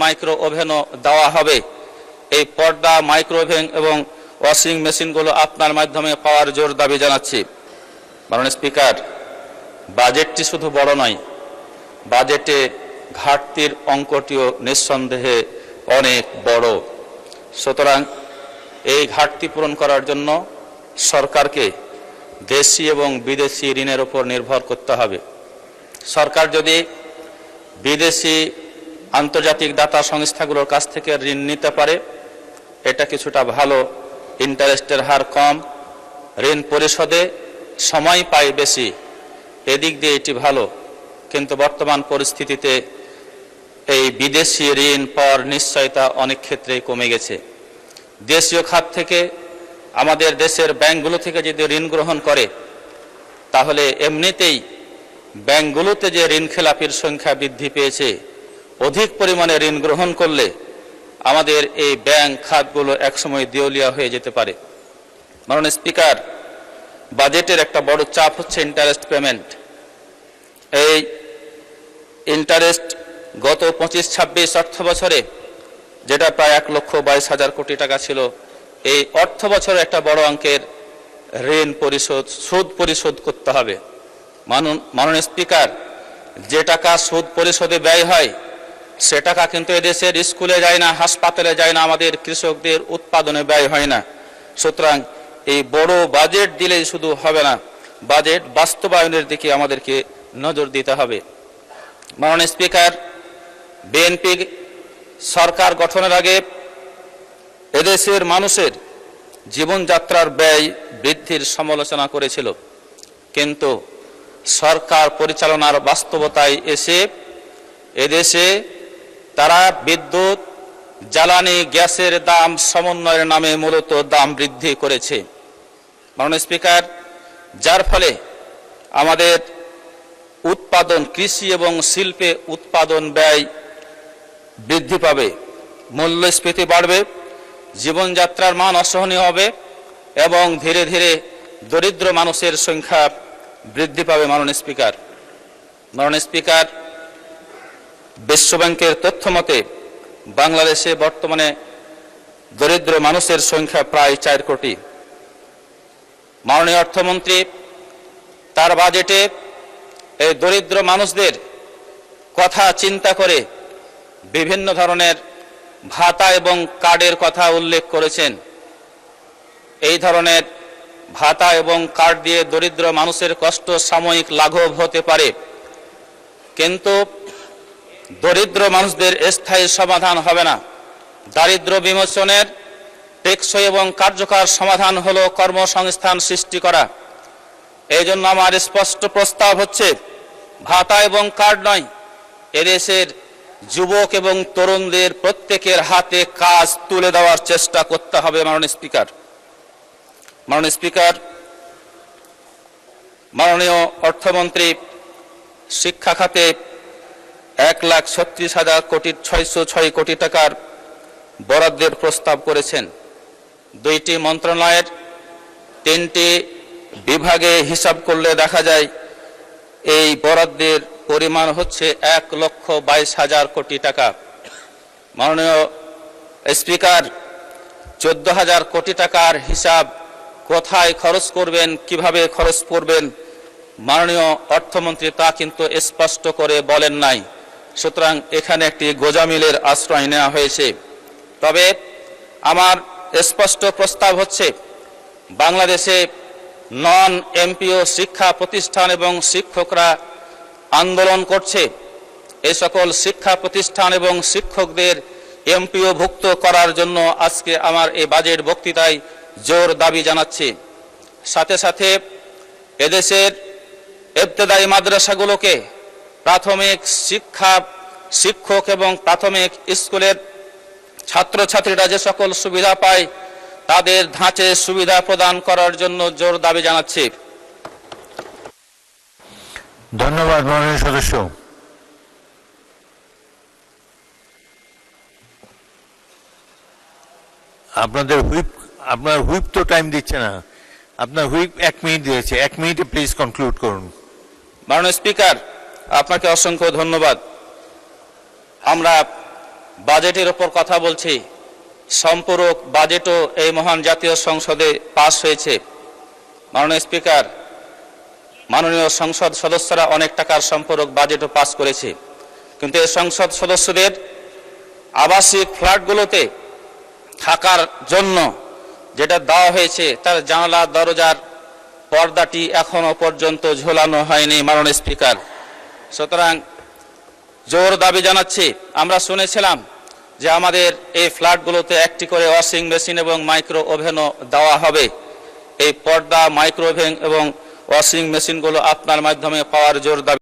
Micro ওভেনও দেওয়া হবে। এই পর্দা, মাইক্রো ওভেন এবং ওয়াশিং মেশিনগুলো আপনার মাধ্যমে পাওয়ার জোর দাবি জানাচ্ছি। মাননীয় স্পিকার, বাজেটটি শুধু বড় নয়, বাজেটে ঘাটতির অঙ্কটিও নিঃসন্দেহে অনেক বড়। সুতরাং এই ঘাটতি পূরণ করার জন্য সরকারকে দেশি এবং বিদেশি ঋণের উপর নির্ভর করতে হবে। সরকার যদি বিদেশি আন্তর্জাতিক দাতা সংস্থাগুলোর কাছ থেকে ঋণ নিতে পারে, এটা কিছুটা ভালো। ইন্টারেস্টের হার কম, ঋণ পরিশোধে সময় পায় বেশি, এদিক দিয়ে এটি ভালো। কিন্তু বর্তমান পরিস্থিতিতে এই বিদেশি ঋণ পাওয়ার নিশ্চয়তা অনেক ক্ষেত্রেই কমে গেছে। দেশীয় খাত থেকে আমাদের দেশের ব্যাংকগুলো থেকে যদি ঋণ গ্রহণ করে, তাহলে এমনিতেই ব্যাংকগুলোতে যে ঋণ খেলাপির সংখ্যা বৃদ্ধি পেয়েছে, অধিক পরিমাণে ঋণ গ্রহণ করলে আমাদের এই ব্যাংক খাতগুলো একসময় দেউলিয়া হয়ে যেতে পারে। মাননীয় স্পিকার, বাজেটের একটা বড় চাপ হচ্ছে ইন্টারেস্ট পেমেন্ট। এই ইন্টারেস্ট গত 25-26 অর্থ বছরে, যেটা প্রায় 1,22,000 কোটি টাকা ছিল, এই অর্থ বছরে একটা বড় অঙ্কের ঋণ পরিশোধ, সুদ পরিশোধ করতে হবে। মাননীয় স্পিকার, যে টাকা সুদ পরিশোধে ব্যয় হয়, সে টাকা কিন্তু এদেশের স্কুলে যায় না, হাসপাতালে যায় না, আমাদের কৃষকদের উৎপাদনে ব্যয় হয় না। সুতরাং এই বড় বাজেট দিলেই শুধু হবে না, বাজেট বাস্তবায়নের দিকে আমাদেরকে নজর দিতে হবে। মাননীয় স্পিকার, বিএনপি সরকার গঠনের আগে এদেশের মানুষের জীবনযাত্রার ব্যয় বৃদ্ধির সমালোচনা করেছিল, কিন্তু সরকার পরিচালনার বাস্তবতায় এসে এদেশে তারা বিদ্যুৎ, জ্বালানি, গ্যাসের দাম সমন্বয়ের নামে মূলত দাম বৃদ্ধি করেছে। মাননীয় স্পিকার, যার ফলে আমাদের উৎপাদন, কৃষি এবং শিল্পে উৎপাদন ব্যয় বৃদ্ধি পাবে, মূল্যস্ফীতি বাড়বে, জীবনযাত্রার মান অসহনীয় হবে এবং ধীরে ধীরে দরিদ্র মানুষের সংখ্যা বৃদ্ধি পাবে। মাননীয় স্পিকার, বিশ্বব্যাংকের তথ্য মতে বাংলাদেশে বর্তমানে দরিদ্র মানুষের সংখ্যা প্রায় 4 কোটি। মাননীয় অর্থমন্ত্রী তার বাজেটে এই দরিদ্র মানুষদের কথা চিন্তা করে বিভিন্ন ধরনের ভাতা এবং কার্ডের কথা উল্লেখ করেছেন। এই ধরনের ভাতা এবং কার্ড দিয়ে দরিদ্র মানুষের কষ্ট সাময়িক লাঘব হতে পারে, কিন্তু দরিদ্র মানুষদের স্থায়ী সমাধান হবে না। দারিদ্র্য বিমোচনের টেকসই এবং কার্যকর সমাধান হলো কর্মসংস্থান সৃষ্টি করা। এই জন্য আমার স্পষ্ট প্রস্তাব হচ্ছে, ভাতা এবং কার্ড নয়, এদেশের যুবক এবং তরুণদের প্রত্যেকের হাতে কাজ তুলে দেওয়ার চেষ্টা করতে হবে। মাননীয় স্পিকার, মাননীয় অর্থমন্ত্রী শিক্ষা খাতে 1,36,606 কোটি টাকার বরাদ্দের প্রস্তাব করেছেন। 2টি মন্ত্রণালয়ের 3টি বিভাগে হিসাব করলে দেখা যায় এই বরাদ্দের পরিমাণ হচ্ছে 1,22,000 কোটি টাকা। মাননীয় স্পিকার, 14,000 কোটি টাকার হিসাব কোথায় খরচ করবেন, কিভাবে খরচ করবেন, মাননীয় অর্থমন্ত্রী তা কিন্তু স্পষ্ট করে বলেন নাই। সুতরাং এখানে একটি গোজামিলের আশ্রয় নেওয়া হয়েছে। তবে আমার স্পষ্ট প্রস্তাব হচ্ছে, বাংলাদেশে নন এমপিও শিক্ষা প্রতিষ্ঠান এবং শিক্ষকরা আন্দোলন করছে। এই সকল শিক্ষা প্রতিষ্ঠান এবং শিক্ষকদের এমপিও ভুক্ত করার জন্য আজকে আমার এই বাজেট বক্তৃতায় জোর দাবি জানাচ্ছি। সাথে সাথে এদেশের ইবতেদায়ী মাদ্রাসাগুলোকে প্রাথমিক শিক্ষা শিক্ষক এবং প্রাথমিক স্কুলের ছাত্রছাত্রীরা যে সকল সুবিধা পায়, তাদের ধাঁচে সুবিধা প্রদান করার জন্য জোর দাবি জানাচ্ছি। ধন্যবাদ মাননীয় সদস্য। আপনার হুইপ তো টাইম দিচ্ছে না, আপনার হুইপ 1 মিনিট দিয়েছে, 1 মিনিটে প্লিজ কনক্লুড করুন। মাননীয় স্পিকার, আপনাকে অসংখ্য ধন্যবাদ। আমরা বাজেটের ওপর কথা বলছি, সম্পূরক বাজেটও এই মহান জাতীয় সংসদে পাস হয়েছে। মাননীয় স্পিকার, মাননীয় সংসদ সদস্যরা অনেক টাকার সম্পূরক বাজেটও পাস করেছে, কিন্তু এই সংসদ সদস্যদের আবাসিক ফ্ল্যাটগুলোতে থাকার জন্য যেটা দেওয়া হয়েছে তার জানালা দরজার পর্দাটি এখনো পর্যন্ত ঝোলানো হয়নি মাননীয় স্পিকার। সুতরাং জোর দাবি জানাচ্ছি, আমরা শুনেছিলাম যে আমাদের এই ফ্ল্যাটগুলোতে একটি করে ওয়াশিং মেশিন এবং মাইক্রো ওভেনও দেওয়া হবে। এই পর্দা, মাইক্রো ওভেন এবং ওয়াশিং মেশিনগুলো আপনার মাধ্যমে পাওয়ার জোর দাবি